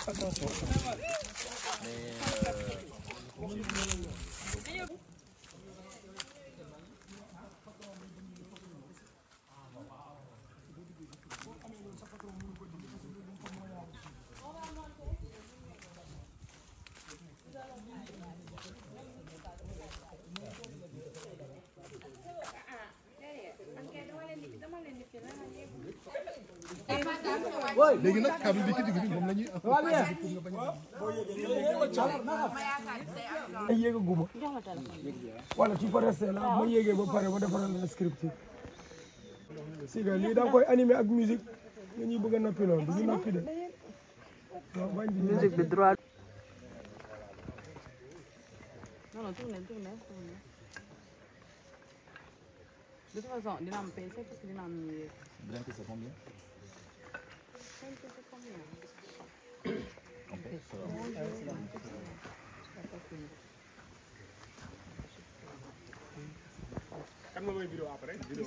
Attention. léegi nag câble bi ci digg bi moom la ñuy ay yéega guma wala tu peux rester là ma yéegee ba pare ba defaral la script si nga lii da nga koy animé ak musique nga ñuy bëgg a noppi loolu du ñu noppi de musique bi droit non de toute façon dina am PC parce que dina am Bien que c'est combien? Kan nga may vidéo après vidéo.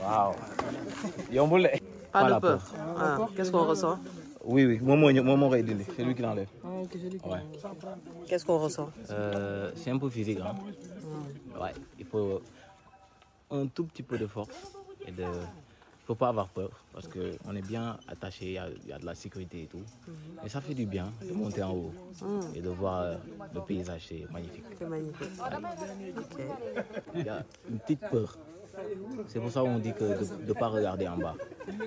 Wow. Yombul. pas de peur. Ah, qu'est-ce qu'on ressent? Oui, oui. Moi, c'est lui qui l'enlève. Ah, ok, c'est lui qui l'enlève. Qu'est-ce qu'on ressent? C'est un peu physique. Hein. Ouais, il faut un tout petit peu de force. Et il ne faut pas avoir peur parce qu'on est bien attaché, il y a de la sécurité et tout. Mais ça fait du bien de monter en haut et de voir le paysage, c'est magnifique. C'est magnifique. Ouais. Il y a une petite peur. C'est pour ça qu'on dit que de ne pas regarder en bas.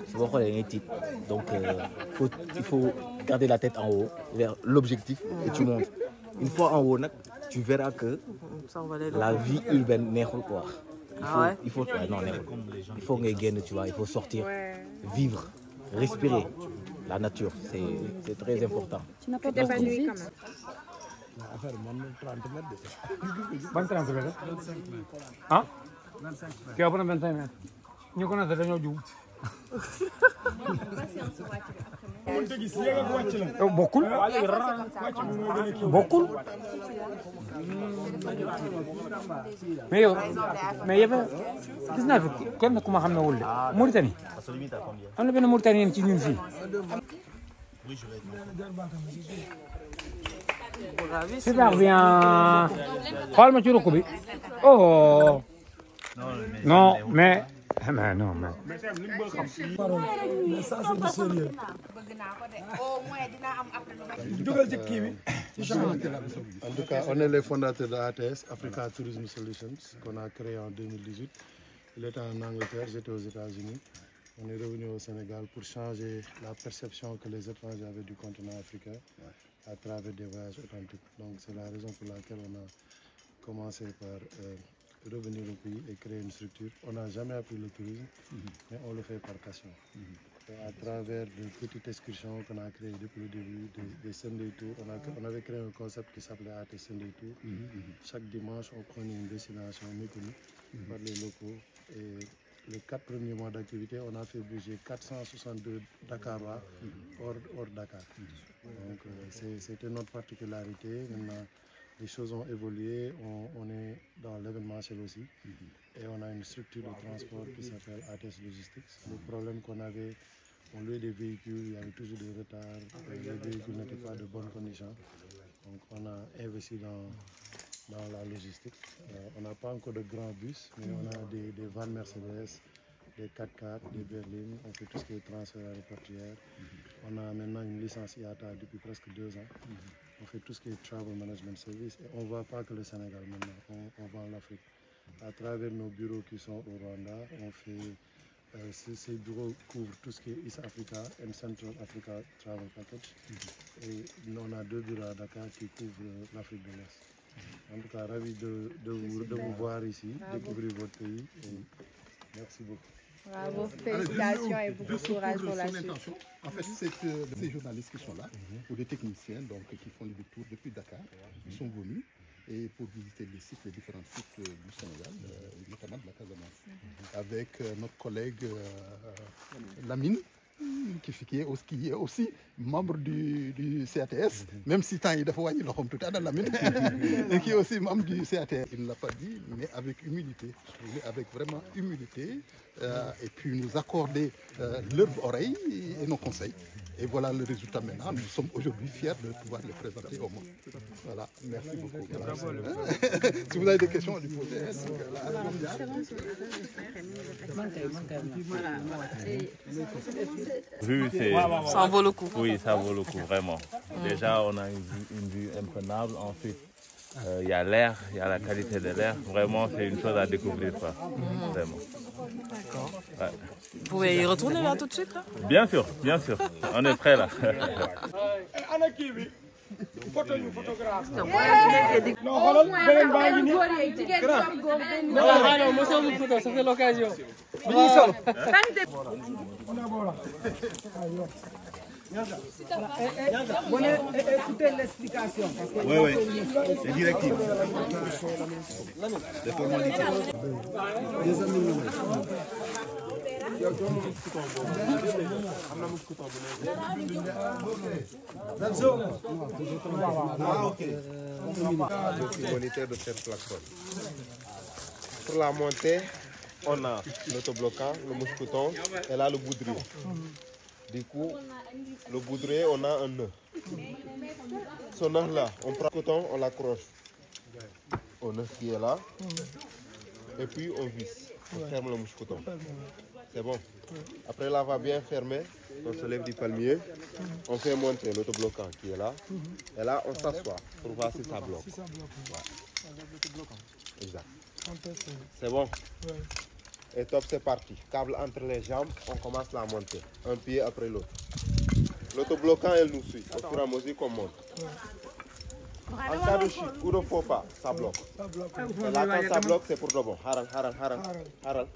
C'est pourquoi il y a une petite. Donc il faut garder la tête en haut vers l'objectif et tu montes. Une fois en haut, tu verras que la vie urbaine n'est pas quoi. Il faut que tu vois, il faut sortir, vivre, respirer la nature. C'est très important. Tu n'as pas t'épanouir quand même. 30 mètres. 30 mètres. Ah? 25 mètres. Tu as 25 mètres. Nous connaissons dañoo juum. bokkul bokkul mais yow gis naa fi kenn ku ma xam ne wul de Mauritanie am na benn Mauritanien ci ñun fii super bien xool ma ci rukk bi oh non mais non mais. Mais ça c'est du sérieux. En tout cas, on est les fondateurs de ATS, Africa Tourism Solutions, qu'on a créé en 2018. Il était en Angleterre, j'étais aux États-Unis. On est revenu au Sénégal pour changer la perception que les étrangers avaient du continent africain à travers des voyages authentiques. Donc c'est la raison pour laquelle on a commencé par revenir au pays et créer une structure. On n'a jamais appris le tourisme, mais on le fait par passion. Et à travers de petites excursions qu'on a créées depuis le début, des Sunday Tours, on avait créé un concept qui s'appelait AT Sunday Tour. Chaque dimanche, on prenait une destination méconnue par les locaux. Et les 4 premiers mois d'activité, on a fait bouger 462 Dakarois hors Dakar. Donc c'était notre particularité. Maintenant, les choses ont évolué, on est dans l'événementiel aussi et on a une structure de transport qui s'appelle ATS Logistics. Le problème qu'on avait, on louait des véhicules, il y avait toujours des retards, les véhicules n'étaient pas de bonnes conditions. Donc on a investi dans la logistique. On n'a pas encore de grands bus, mais on a des vannes Mercedes, des 4x4, des berlines, on fait tout ce qui est transfert aéroportuaire. On a maintenant une licence IATA depuis presque 2 ans. On fait tout ce qui est travel management service et on ne voit pas que le Sénégal maintenant, on vend l'Afrique. À travers nos bureaux qui sont au Rwanda, on fait, ces bureaux couvrent tout ce qui est East Africa and Central Africa Travel Package. Et on a 2 bureaux à Dakar qui couvrent l'Afrique de l'Est. En tout cas, ravi de vous voir ici, découvrir votre pays. Et merci beaucoup. Bravo, félicitations et beaucoup de courage pour la suite. En fait, ces journalistes qui sont là, ou des techniciens donc, qui font le tour depuis Dakar, ils sont venus et pour visiter les différents sites du Sénégal, notamment de la Casamance. avec notre collègue Lamine, qui est aussi membre du CATS, même si tant il dafa wàññi loxoom tuuti ana Lamine, et qui est aussi membre du CATS. Il ne l'a pas dit, mais avec humilité, avec vraiment humilité, et puis nous accorder leur oreille et nos conseils. Et voilà le résultat maintenant. Nous sommes aujourd'hui fiers de pouvoir le présenter au monde. Voilà, merci beaucoup. Si vous avez des questions, on lui posez. Ça en vaut le coup. Oui, ça vaut le coup, vraiment. Déjà, on a une vue imprenable. Ensuite, il y a l'air, il y a la qualité de l'air. Vraiment, c'est une chose à découvrir, quoi. Vraiment. D'accord. Ouais. Vous pouvez y retourner là tout de suite là? Bien sûr, bien sûr. On est prêt là. Ça fait l'occasion. Écoutez l'explication. Oui, oui, c'est directif. Les formalités. Moniteur de cette plateforme. Pour la montée, on a l'autobloquant, le mousqueton et là le boudrier. Du coup, le boudrier, on a un nœud. Ce nœud-là, on prend le coton, on l'accroche au nœud qui est là. Et puis on visse, on ferme le mousqueton. C'est bon. Après l'avoir bien fermé, on se lève du palmier, on fait monter l'autobloquant qui est là. Et là, on s'assoit pour voir si ça bloque. Ouais. Exact. C'est bon. Et top, c'est parti. Câble entre les jambes, on commence la montée. Un pied après l'autre. L'autobloquant, elle nous suit au fur et à mesure qu'on monte. En cas de chute ou de faux pas, ça bloque. Et là, quand ça bloque, c'est pour de bon. Haral.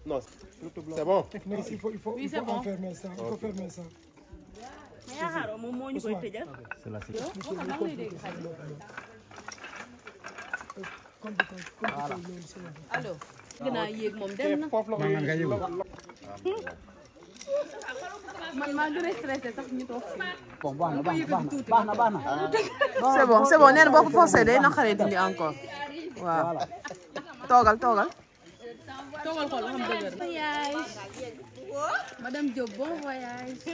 Non, c'est bon. Oui, c'est bon. Il faut fermer ça. C'est la Alors, c'est bon, nee na boo ko forcé day naqaree dindi encore. Waaw. Toogal. Toogal xool xam dëgër. Voyage. Madame Diop, bon voyage.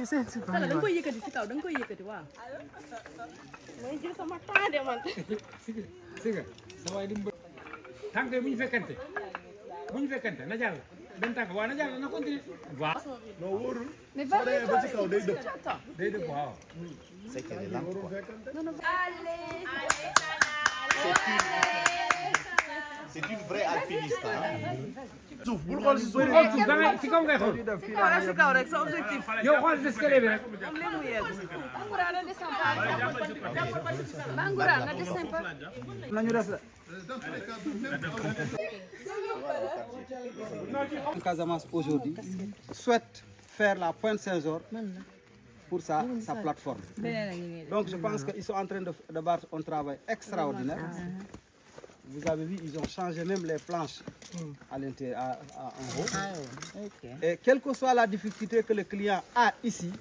Sala da nga koy yëkkati si kaw, da nga koy yëkkati waaw. Mooy jël sama temps de man. Siga sama di tànk bu ñu fekkante na jàll benn tànk waaw na jàll na continuer waaw non wóorul. Mais vas-y, ba ci kaw day dëpp. day def waaw. C'est qu'elle est là, quoi. C'est une vraie alpiniste. suuf bul xool si suuf da ngay si kaw ngay xool. Xoolal si kaw rek sa objectif. yow xool si escalier bi rek. Am leen mu yegg. Bangoura na descend pas. Bangoura na descend pas. Nañu des la. Casamance aujourd'hui souhaite faire la Pointe Saint-Georges pour sa plateforme. Donc je pense qu'ils sont en train de battre un travail extraordinaire. Vous avez vu, ils ont changé même les planches à l'intérieur, en haut. Et quelle que soit la difficulté que le client a ici,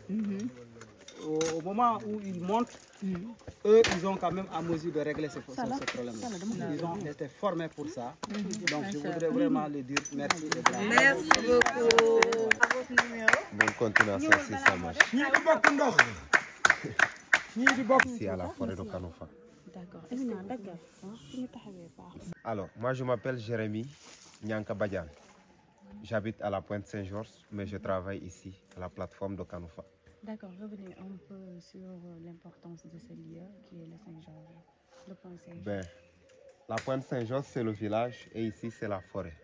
au moment où il monte, eux, ils ont quand même à mesure de régler ce problème. Ils ont été formés pour ça. Donc je voudrais vraiment leur dire merci. Et bravo. Merci beaucoup. Bonne continuation si ça marche. Ici à la forêt de Kanofa. Alors, moi je m'appelle Jérémy Nyanka Badian. J'habite à la Pointe Saint-Georges, mais je travaille ici, à la plateforme de Kanofa. D'accord, revenez un peu sur l'importance de ce lieu qui est le Saint-Georges, le Point Saint-Georges. Ben, la Pointe Saint-Georges, c'est le village et ici, c'est la forêt.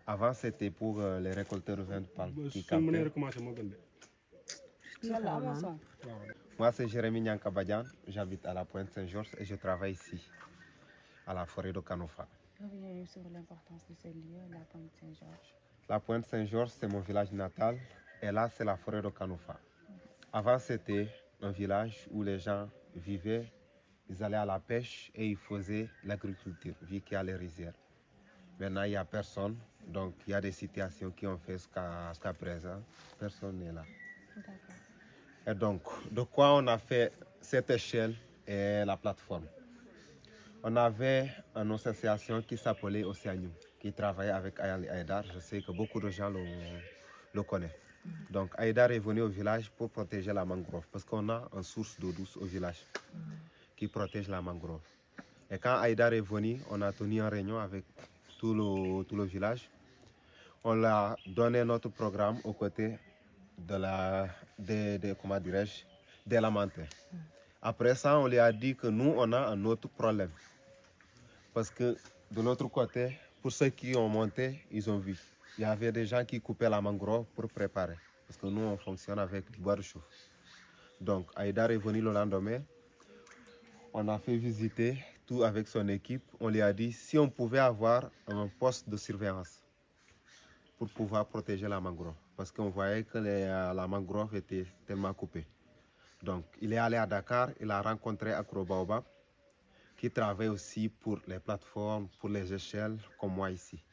Avant, c'était pour les récolteurs de vin de palme qui campaient. Moi, c'est Jérémy Nyanka Badian. J'habite à la Pointe Saint-Georges et je travaille ici, à la forêt de Kanofa. Revenez sur l'importance de ce lieu, la Pointe Saint-Georges. La Pointe Saint-Georges, c'est mon village natal et là, c'est la forêt de Kanofa. Avant, c'était un village où les gens vivaient ils allaient à la pêche et ils faisaient l'agriculture, vu qu'il y a les rizières. Maintenant, il n'y a personne. Donc, il y a des situations qui ont fait jusqu'à présent. Personne n'est là. Et donc, de quoi on a fait cette échelle et la plateforme? On avait une association qui s'appelait Océanium, qui travaillait avec Ayali Aïdar. Je sais que beaucoup de gens le connaissent. Donc, Aïdar est venu au village pour protéger la mangrove, parce qu'on a une source d'eau douce au village qui protège la mangrove. Et quand Aïdar est venu, on a tenu une réunion avec tout le village. On leur a donné notre programme aux côtés comment dirais-je, des lamentaires. Après ça, on lui a dit que nous, on a un autre problème. Parce que de l'autre côté, pour ceux qui ont monté, ils ont vu. Il y avait des gens qui coupaient la mangrove pour préparer. Parce que nous, on fonctionne avec du bois de chauffe. Donc, Aïdar est venu le lendemain. On a fait visiter tout avec son équipe. On lui a dit si on pouvait avoir un poste de surveillance pour pouvoir protéger la mangrove. Parce qu'on voyait que la mangrove était tellement coupée. Donc, il est allé à Dakar, il a rencontré Acro Baobab, qui travaille aussi pour les plateformes, pour les échelles, comme moi ici.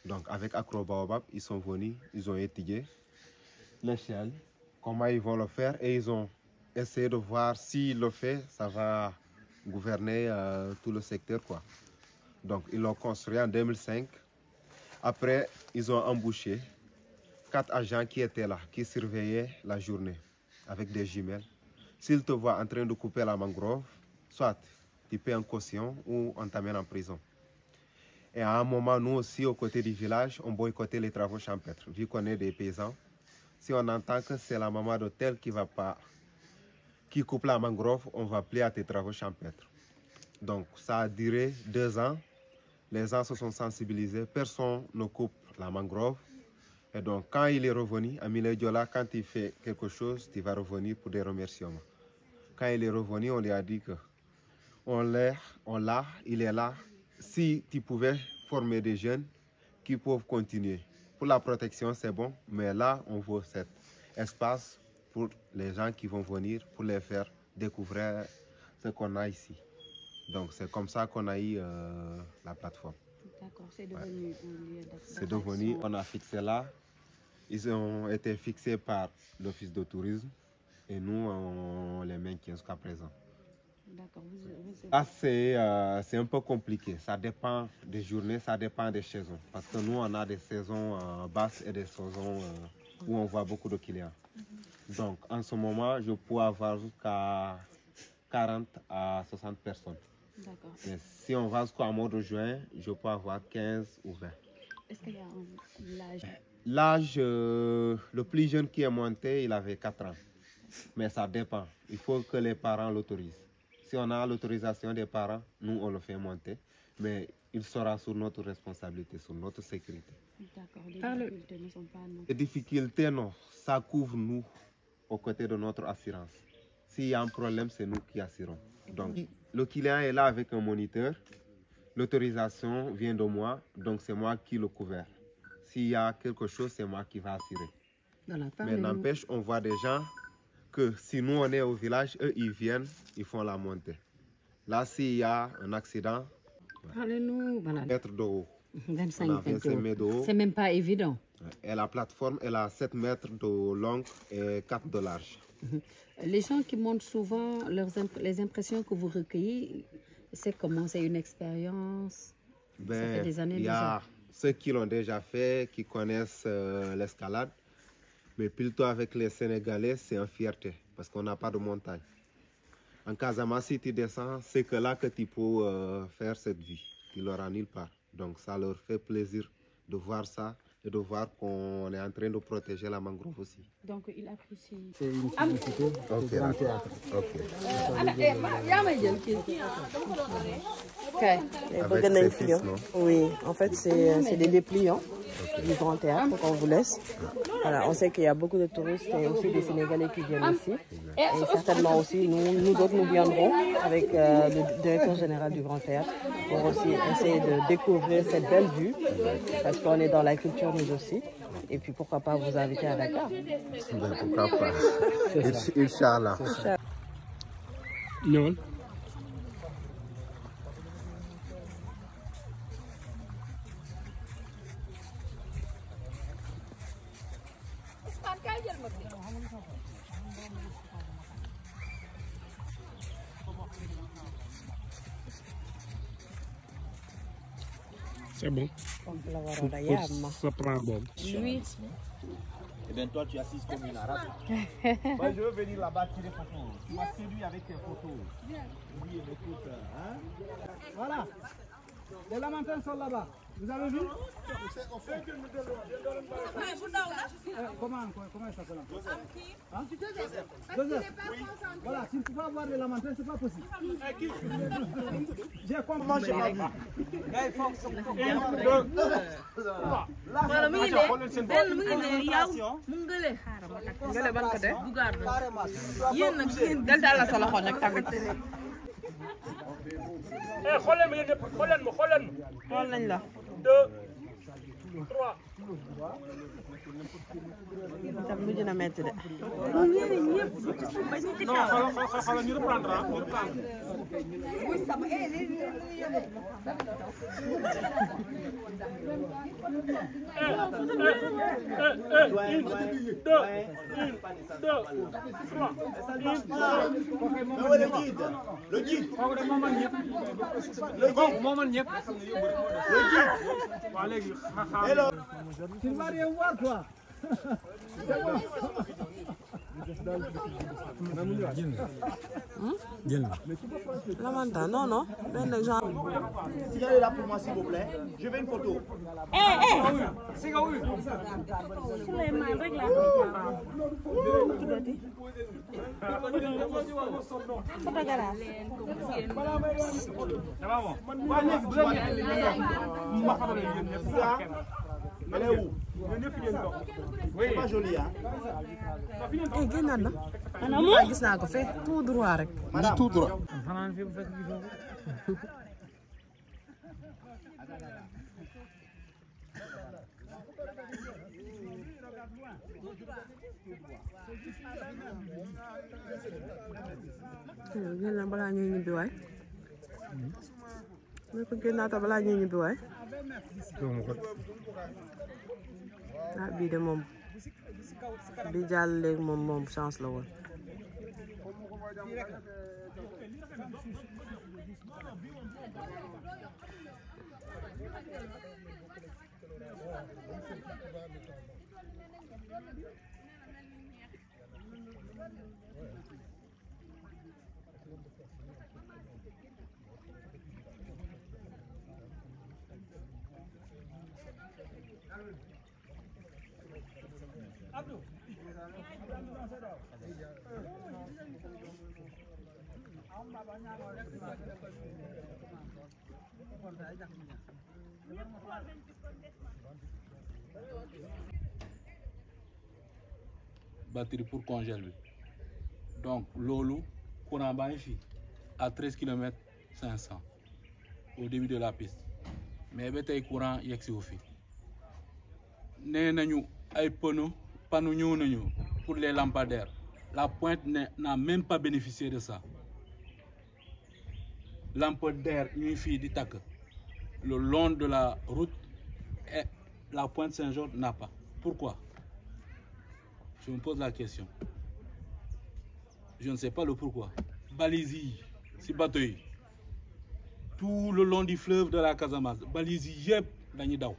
Donc, avec Acro Baobab, ils sont venus, ils ont étudié l'échelle, comment ils vont le faire, et ils ont essayé de voir s'ils le font, ça va gouverner tout le secteur, quoi. Donc, ils l'ont construit en 2005. Après, ils ont embauché 4 agents qui étaient là, qui surveillaient la journée avec des jumelles. S'ils te voient en train de couper la mangrove, soit tu paies une caution ou on t'amène en prison. Et à un moment, nous aussi, aux côtés du village, on boycottait les travaux champêtres. Vu qu'on est des paysans, si on entend que c'est la maman d'hôtel qui coupe la mangrove, on va appeler à tes travaux champêtres. Donc, ça a duré 2 ans. Les gens se sont sensibilisés, personne ne coupe la mangrove. Et donc, quand il est revenu, Amile Diola, quand il fait quelque chose, tu vas revenir pour des remerciements. Quand il est revenu, on lui a dit que il est là. Si tu pouvais former des jeunes qui peuvent continuer. Pour la protection, c'est bon, mais là, on veut cet espace pour les gens qui vont venir, pour les faire découvrir ce qu'on a ici. Donc, c'est comme ça qu'on a eu la plateforme. D'accord, c'est devenu un lieu d'attraction. C'est devenu, on a fixé là. Ils ont été fixés par l'Office de tourisme et nous, on les maintient jusqu'à présent. D'accord. C'est un peu compliqué. Ça dépend des journées, ça dépend des saisons. Parce que nous, on a des saisons basses et des saisons où on voit beaucoup de clients. Donc, en ce moment, je peux avoir jusqu'à 40 à 60 personnes. D'accord. Mais si on va jusqu'au mois de juin, je peux avoir 15 ou 20. Est-ce qu'il y a un âge? L'âge, le plus jeune qui est monté, il avait 4 ans. Mais ça dépend. Il faut que les parents l'autorisent. Si on a l'autorisation des parents, nous, on le fait monter. Mais il sera sous notre responsabilité, sous notre sécurité. D'accord. Les difficultés ne sont pas... Les difficultés, non. Ça couvre nous, aux côtés de notre assurance. S'il y a un problème, c'est nous qui assurons. Donc, le client est là avec un moniteur. L'autorisation vient de moi, donc c'est moi qui le couvre. S'il y a quelque chose, c'est moi qui vais assurer. Mais n'empêche, on voit des gens que si nous on est au village, eux ils viennent, ils font la montée. Là, s'il y a un accident, Parlez-nous, voilà. mètres de haut. 25 On a 25 mètres de haut. C'est même pas évident. Et la plateforme, elle a 7 mètres de long et 4 de large. Les gens qui montrent souvent les impressions que vous recueillez, c'est comment? C'est une expérience? Ça fait des années il y a ceux qui l'ont déjà fait, qui connaissent l'escalade. Mais plutôt avec les Sénégalais, c'est une fierté parce qu'on n'a pas de montagne. En Casamance, si tu descends, c'est que là que tu peux faire cette vie. Tu l'auras nulle part. Donc ça leur fait plaisir de voir ça et de voir qu'on est en train de protéger la mangrove aussi. Donc il apprécie. C'est une publicité de grand théâtre. Avec ses fils, non? Oui, en fait, c'est des dépliants du grand théâtre qu'on vous laisse. Voilà, on sait qu'il y a beaucoup de touristes et aussi des Sénégalais qui viennent ici. Et certainement aussi, nous autres, nous viendrons avec le directeur général du grand théâtre pour aussi essayer de découvrir cette belle vue, parce qu'on est dans la culture nous aussi. Et puis pourquoi pas vous inviter à Dakar. Ben, pourquoi pas. Inch'Allah. Non. C'est bon. Ça prend bon. Lui. Eh bien, toi, tu assises comme une arabe. Moi, je veux venir là-bas tirer photo. Tu m'as séduit avec tes photos. Oui, écoute, hein? Voilà. Les lamentins sont là-bas. Vous avez vu? Comment ça s'appelle? Hein? Joseph. Voilà, tu ne peux pas voir les lamentins, c'est pas possible. J'ai compris. Tam mujj na metti de. Le guide. Tu ne vas rien voir, toi. Lamentin, non, non. Ben genre. Signalez là pour moi, s'il vous plaît. Je veux une photo. C'est quoi, oui? Elle est où? C'est pas joli, hein? Génnaat na. Gis naa ko fee tout droit rek. Madame, tout droit. Génn balaa ñuy ñibbi waay. Ne ko génnaata balaa ñuy ñibbi waay. Ah bii de moom bi jàll léegi moom chance la woon. Batterie pour congèle. Donc, l'eau, courant à 13 km 500 au début de la piste. Mais le courant est au fait. Nous avons un panneau pour les lampadaires. La pointe n'a même pas bénéficié de ça. Lampadaire, une fille d'Itaque, le long de la route, et la pointe Saint-Georges n'a pas. Pourquoi? Je me pose la question. Je ne sais pas le pourquoi. Balizi, c'est bateau. Tout le long du fleuve de la Casamance, Balizi, yep, dañuy daw.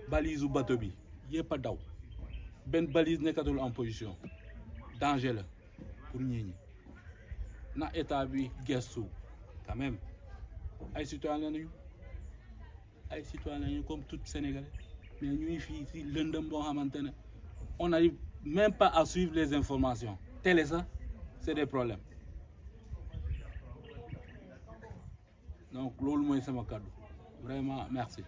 Balise ou bateau bi, yep pas daw. Ben balise nekkatul en position. Danger là pour ñi. Na état bi gestu quand même. Ay citoyens comme tout Sénégalais. Mais ñuy fi ci lëndëm bo xamantene on n'arrive même pas à suivre les informations. Tel est ça, c'est des problèmes. Donc, l'eau, moi, c'est mon cadeau. Vraiment, merci.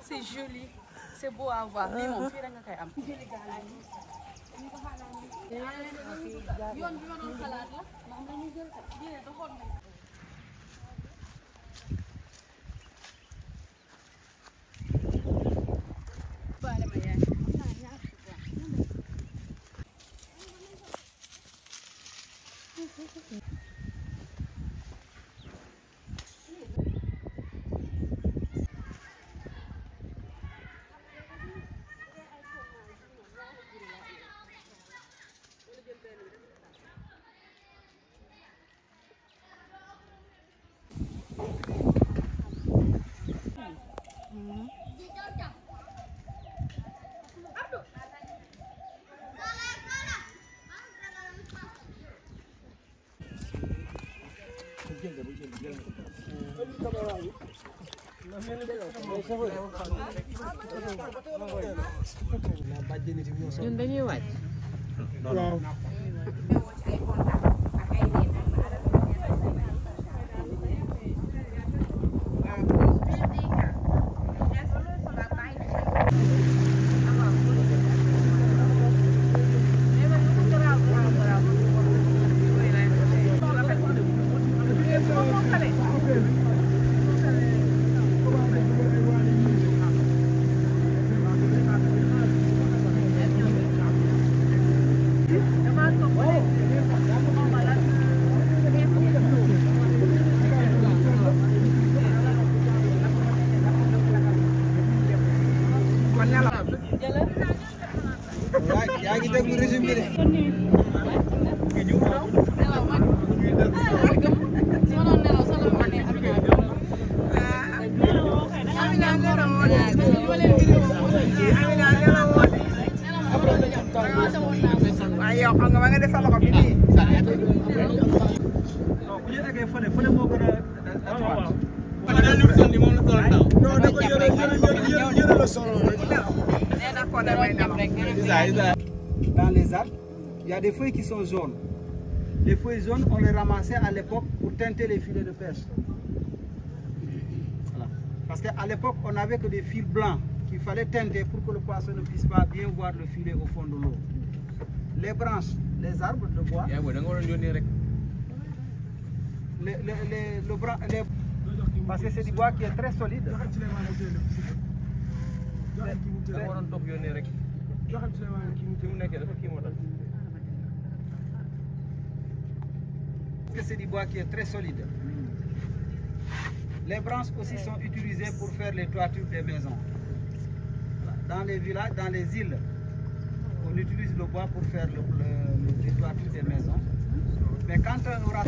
C'est joli, c'est beau à voir. ñun dañuy wàcc. waaw. yaa ngi déglu régime bi de. Amina Dans les arbres, il y a des feuilles qui sont jaunes. Les feuilles jaunes, on les ramassait à l'époque pour teinter les filets de pêche. Voilà. Parce qu'à l'époque, on n'avait que des fils blancs qu'il fallait teinter pour que le poisson ne puisse pas bien voir le filet au fond de l'eau. Les branches, les arbres de bois, parce que c'est du bois qui est très solide. Que c'est du bois qui est très solide. Les branches aussi sont utilisées pour faire les toitures des maisons. Dans les villages, dans les îles, on utilise le bois pour faire les toitures des maisons. Mais quand on aura